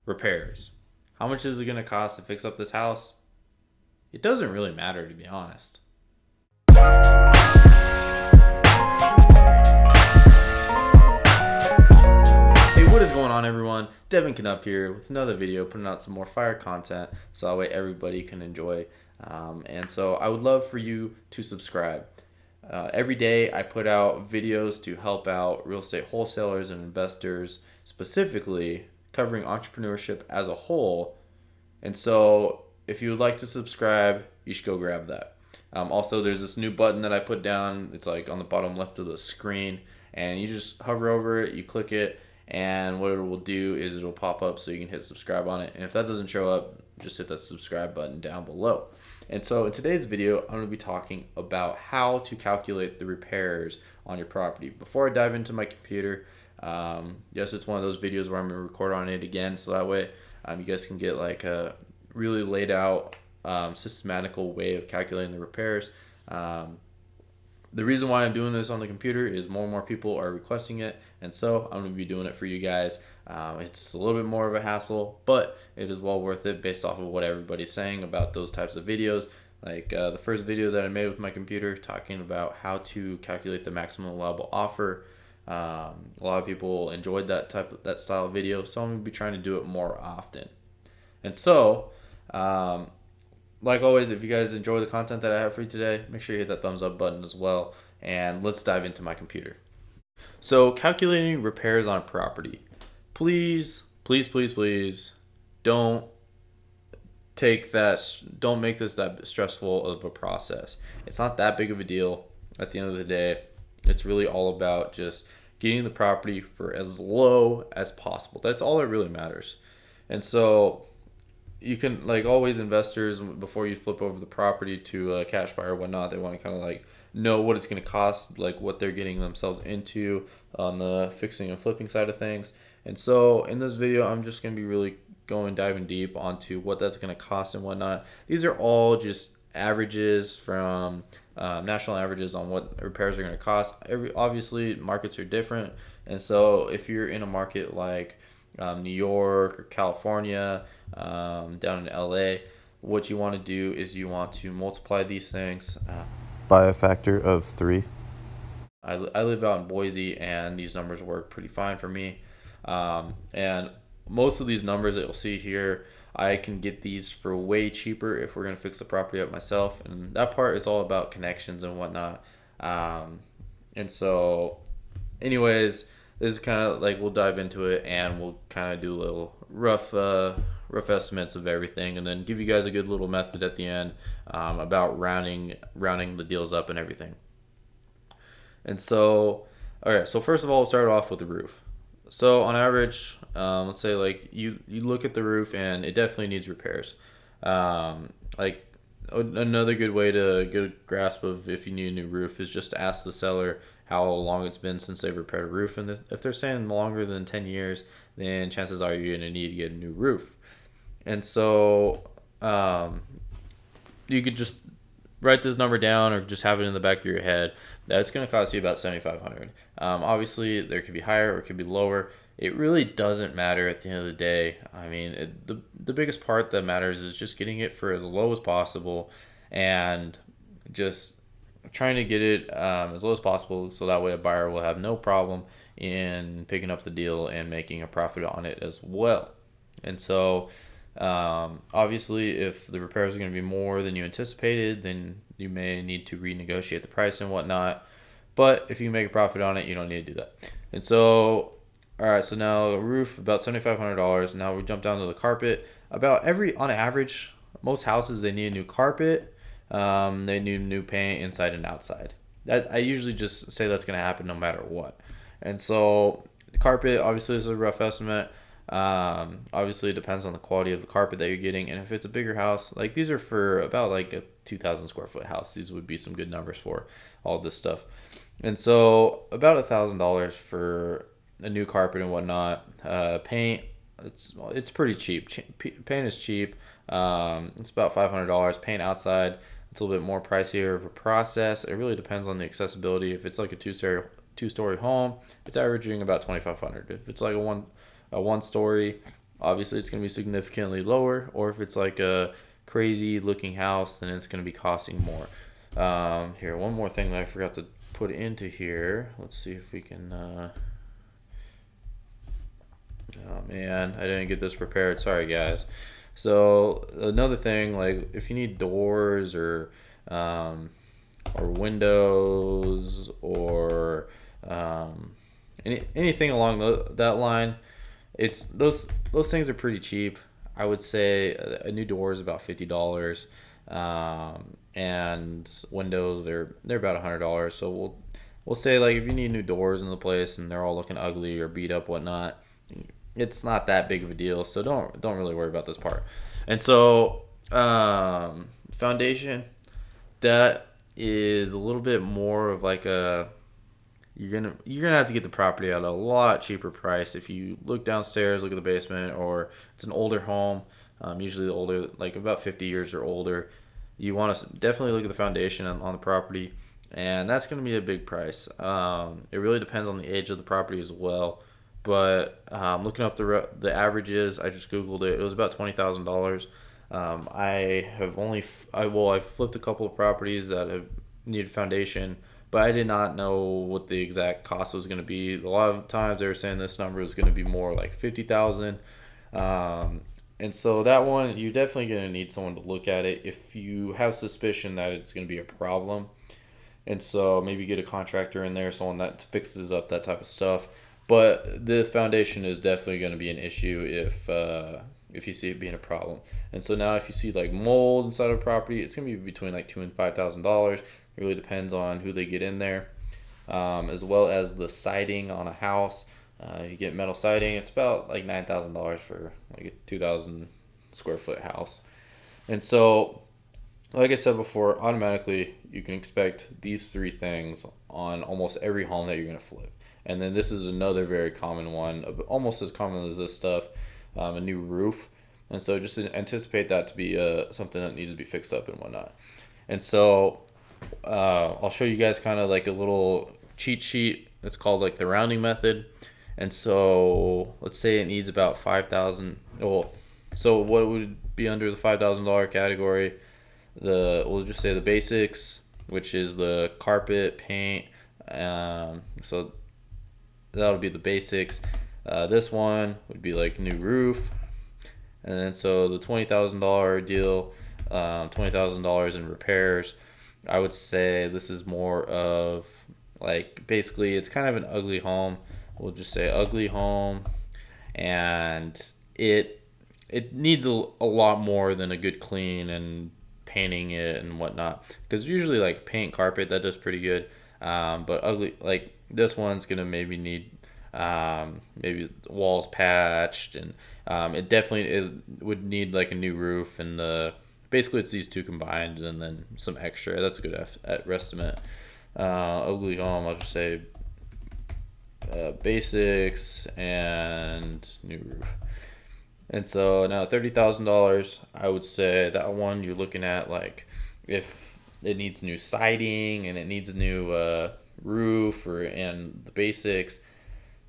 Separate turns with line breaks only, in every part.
Repairs. How much is it going to cost to fix up this house? It doesn't really matter, to be honest. Hey, what is going on, everyone? Devin Knupp here with another video, putting out some more fire content so that way everybody can enjoy. And so I would love for you to subscribe. Every day I put out videos to help out real estate wholesalers and investors, specifically covering entrepreneurship as a whole. And so if you would like to subscribe, you should go grab that. Also, there's this new button that I put down. It's like on the bottom left of the screen, and you just hover over it, you click it, and what it will do is it'll pop up so you can hit subscribe on it. And if that doesn't show up, just hit that subscribe button down below. And so in today's video, I'm going to be talking about how to calculate the repairs on your property. Before I dive into my computer, yes, it's one of those videos where I'm going to record on it again, so that way you guys can get like a really laid out systematical way of calculating the repairs. The reason why I'm doing this on the computer is more and more people are requesting it, and so I'm going to be doing it for you guys. It's a little bit more of a hassle, but it is well worth it based off of what everybody's saying about those types of videos. Like the first video that I made with my computer talking about how to calculate the maximum allowable offer. A lot of people enjoyed that style of video, so I'm going to be trying to do it more often. And so, like always, if you guys enjoy the content that I have for you today, make sure you hit that thumbs up button as well. And let's dive into my computer. So calculating repairs on a property. Please, please, please, please don't don't make this that stressful of a process. It's not that big of a deal at the end of the day. It's really all about just getting the property for as low as possible. That's all that really matters. And so you can, like always, investors, before you flip over the property to a cash buyer or whatnot, they want to kind of like know what it's going to cost, like what they're getting themselves into on the fixing and flipping side of things. And so in this video, I'm just going to be really diving deep onto what that's going to cost and whatnot. These are all just averages from national averages on what repairs are going to cost. Obviously, markets are different. And so if you're in a market like New York or California, down in LA, what you want to do is you want to multiply these things by a factor of 3. I live out in Boise, and these numbers work pretty fine for me. And most of these numbers that you'll see here, I can get these for way cheaper if we're going to fix the property up myself. And that part is all about connections and whatnot. And so anyways, this is kind of like, we'll dive into it and we'll kind of do a little rough estimates of everything, and then give you guys a good little method at the end about rounding the deals up and everything. And so, all right, so first of all, we'll start off with the roof. So on average, let's say like you look at the roof and it definitely needs repairs. Like another good way to get a grasp of if you need a new roof is just to ask the seller how long it's been since they've repaired a roof. And if they're saying longer than 10 years, then chances are you're going to need to get a new roof. And so you could just write this number down or just have it in the back of your head. That's going to cost you about $7,500. Obviously, there could be higher or it could be lower. It really doesn't matter at the end of the day. I mean, the biggest part that matters is just getting it for as low as possible and just trying to get it as low as possible so that way a buyer will have no problem in picking up the deal and making a profit on it as well. And so obviously, if the repairs are going to be more than you anticipated, then you may need to renegotiate the price and whatnot. But if you make a profit on it, you don't need to do that. And so, all right, so now roof, about $7,500. Now we jump down to the carpet. On average, most houses, they need a new carpet. They need new paint inside and outside. I usually just say that's going to happen no matter what. And so the carpet, obviously, is a rough estimate. Obviously it depends on the quality of the carpet that you're getting, and if it's a bigger house, like these are for about like a 2,000 square foot house, these would be some good numbers for all this stuff. And so about $1,000 for a new carpet and whatnot. Paint, it's pretty cheap. Paint is cheap. It's about $500. Paint outside, it's a little bit more pricier of a process. It really depends on the accessibility. If it's like a two story home, it's averaging about $2,500. If it's like a one story, obviously it's going to be significantly lower. Or if it's like a crazy looking house, then it's going to be costing more. Here, one more thing that I forgot to put into here. Let's see if we can. Oh man, I didn't get this prepared. Sorry, guys. So another thing, like if you need doors or windows or anything along that line, it's those things are pretty cheap. I would say a new door is about $50, and windows they're about $100. So we'll say like if you need new doors in the place and they're all looking ugly or beat up whatnot, it's not that big of a deal. So don't really worry about this part. And so foundation, that is a little bit more of like a you're gonna have to get the property at a lot cheaper price if you look downstairs, look at the basement, or it's an older home. Usually the older, like about 50 years or older, you want to definitely look at the foundation on the property, and that's going to be a big price. It really depends on the age of the property as well. But looking up the averages, I just googled it. It was about $20,000. I've flipped a couple of properties that have needed foundation, but I did not know what the exact cost was going to be. A lot of times they were saying this number was going to be more like 50,000. And so that one, you're definitely going to need someone to look at it if you have suspicion that it's going to be a problem. And so maybe get a contractor in there, someone that fixes up that type of stuff. But the foundation is definitely going to be an issue if you see it being a problem. And so now if you see like mold inside of a property, it's going to be between like $2,000 and $5,000. It really depends on who they get in there, as well as the siding on a house. You get metal siding. It's about like $9,000 for like a 2,000 square foot house. And so, like I said before, automatically you can expect these three things on almost every home that you're going to flip. And then this is another very common one, almost as common as this stuff, a new roof. And so just anticipate that to be something that needs to be fixed up and whatnot. And so I'll show you guys kind of like a little cheat sheet. It's called like the rounding method. And so let's say it needs about 5,000. Well, so what would be under the $5,000 category? We'll just say the basics, which is the carpet, paint. So that'll be the basics. This one would be like new roof. And then so the $20,000 deal, $20,000 in repairs. I would say this is more of like basically it's kind of an ugly home. We'll just say ugly home, and it needs a lot more than a good clean and painting it and whatnot. Because usually like paint, carpet, that does pretty good. But ugly, like this one's gonna maybe need maybe walls patched, and it would need like a new roof, and basically it's these two combined and then some extra. That's a good estimate. Ugly home, I'll just say basics and new roof. And so now $30,000, I would say that one you're looking at like if it needs new siding and it needs a new roof and the basics.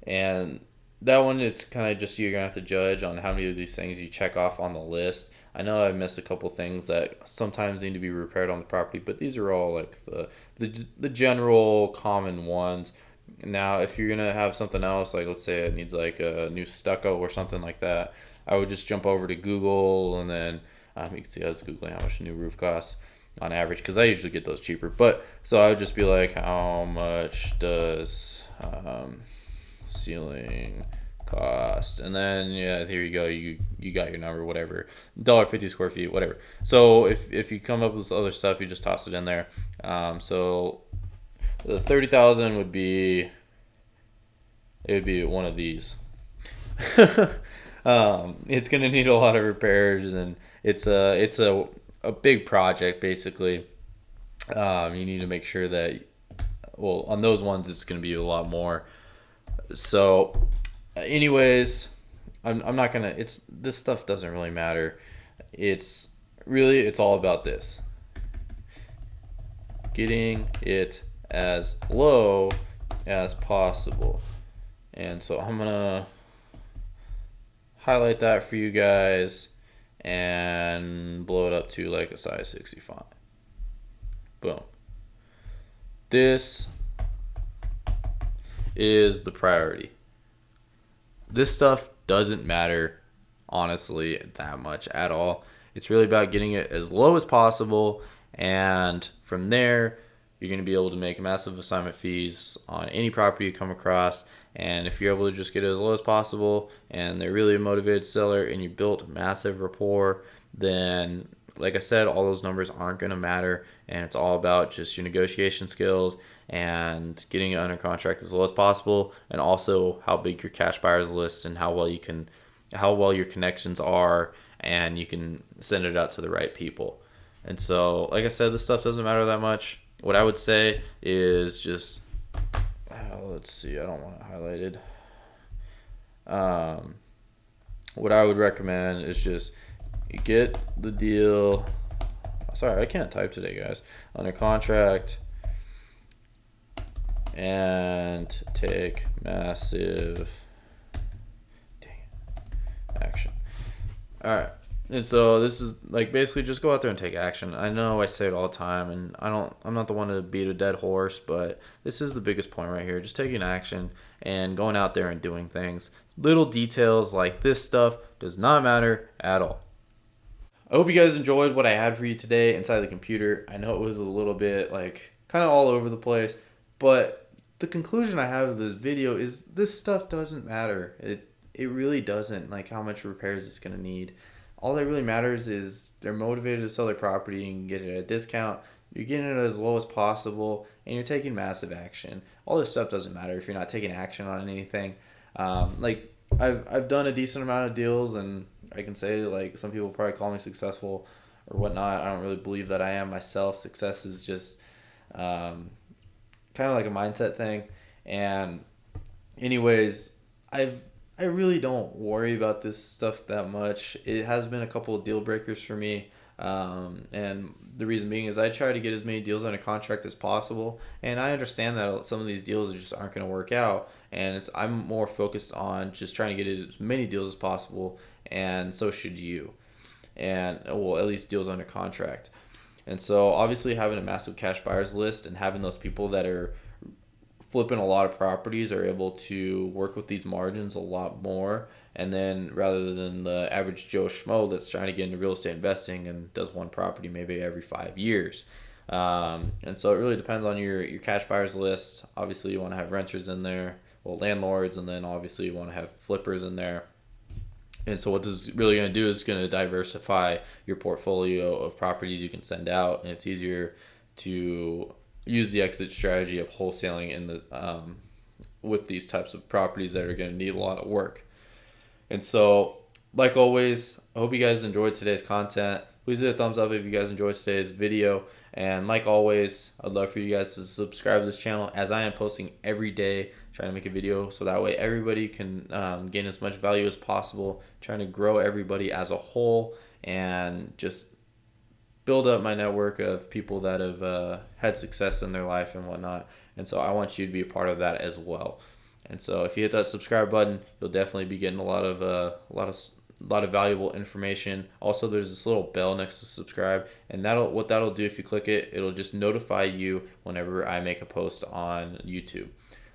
And that one, it's kind of just you're gonna have to judge on how many of these things you check off on the list. I know I missed a couple things that sometimes need to be repaired on the property, but these are all like the general common ones. Now, if you're gonna have something else, like let's say it needs like a new stucco or something like that, I would just jump over to Google, and then you can see I was googling how much a new roof costs on average, because I usually get those cheaper. But so I would just be like, how much does ceiling cost? And then yeah, here you go. You got your number, whatever, $1.50 square feet, whatever. So if you come up with other stuff, you just toss it in there. So the 30,000 would be one of these. It's gonna need a lot of repairs, and it's a big project basically. You need to make sure that, well, on those ones it's gonna be a lot more. So anyways, I'm not gonna, this stuff doesn't really matter. It's all about this, getting it as low as possible. And so I'm gonna highlight that for you guys and blow it up to like a size 60 font. Boom. This is the priority. This stuff doesn't matter, honestly, that much at all. It's really about getting it as low as possible, and from there, you're going to be able to make massive assignment fees on any property you come across. And if you're able to just get it as low as possible, and they're really a motivated seller, and you built massive rapport, then, like I said, all those numbers aren't going to matter, and it's all about just your negotiation skills and getting it under contract as low as possible, and also how big your cash buyers list and how well your connections are, and you can send it out to the right people. And so, like I said, this stuff doesn't matter that much. What I would say is just, let's see, I don't want it highlighted. What I would recommend is just get the deal. Sorry, I can't type today, guys. Under contract and take massive action. All right. And so this is like basically just go out there and take action. I know I say it all the time, and I'm not the one to beat a dead horse, but this is the biggest point right here. Just taking action and going out there and doing things. Little details like this stuff does not matter at all. I hope you guys enjoyed what I had for you today inside the computer. I know it was a little bit like kind of all over the place, but the conclusion I have of this video is this stuff doesn't matter. It really doesn't, like how much repairs it's going to need. All that really matters is they're motivated to sell their property and get it at a discount. You're getting it as low as possible, and you're taking massive action. All this stuff doesn't matter if you're not taking action on anything. Like I've done a decent amount of deals, and I can say like some people probably call me successful or whatnot. I don't really believe that I am myself. Success is just kind of like a mindset thing. And anyways, I really don't worry about this stuff that much. It has been a couple of deal breakers for me. And the reason being is I try to get as many deals under contract as possible. And I understand that some of these deals just aren't going to work out. And I'm more focused on just trying to get as many deals as possible. And so should you. And, well, at least deals under contract. And so obviously having a massive cash buyers list and having those people that are flipping a lot of properties are able to work with these margins a lot more, and then rather than the average Joe Schmo that's trying to get into real estate investing and does one property maybe every 5 years. And so it really depends on your cash buyers list. Obviously you want to have renters in there, well, landlords, and then obviously you want to have flippers in there. And so what this is really going to do is going to diversify your portfolio of properties you can send out, and it's easier to use the exit strategy of wholesaling in the with these types of properties that are going to need a lot of work. And so, like always, I hope you guys enjoyed today's content. Please hit a thumbs up if you guys enjoyed today's video. And like always, I'd love for you guys to subscribe to this channel, as I am posting every day, trying to make a video so that way everybody can gain as much value as possible, trying to grow everybody as a whole, and just build up my network of people that have had success in their life and whatnot. And so I want you to be a part of that as well. And so if you hit that subscribe button, you'll definitely be getting a lot of valuable information. Also, there's this little bell next to subscribe, and what that'll do, if you click it, it'll just notify you whenever I make a post on YouTube.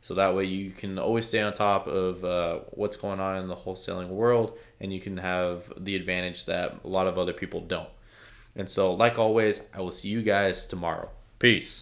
So that way you can always stay on top of what's going on in the wholesaling world, and you can have the advantage that a lot of other people don't. And so, like always, I will see you guys tomorrow. Peace.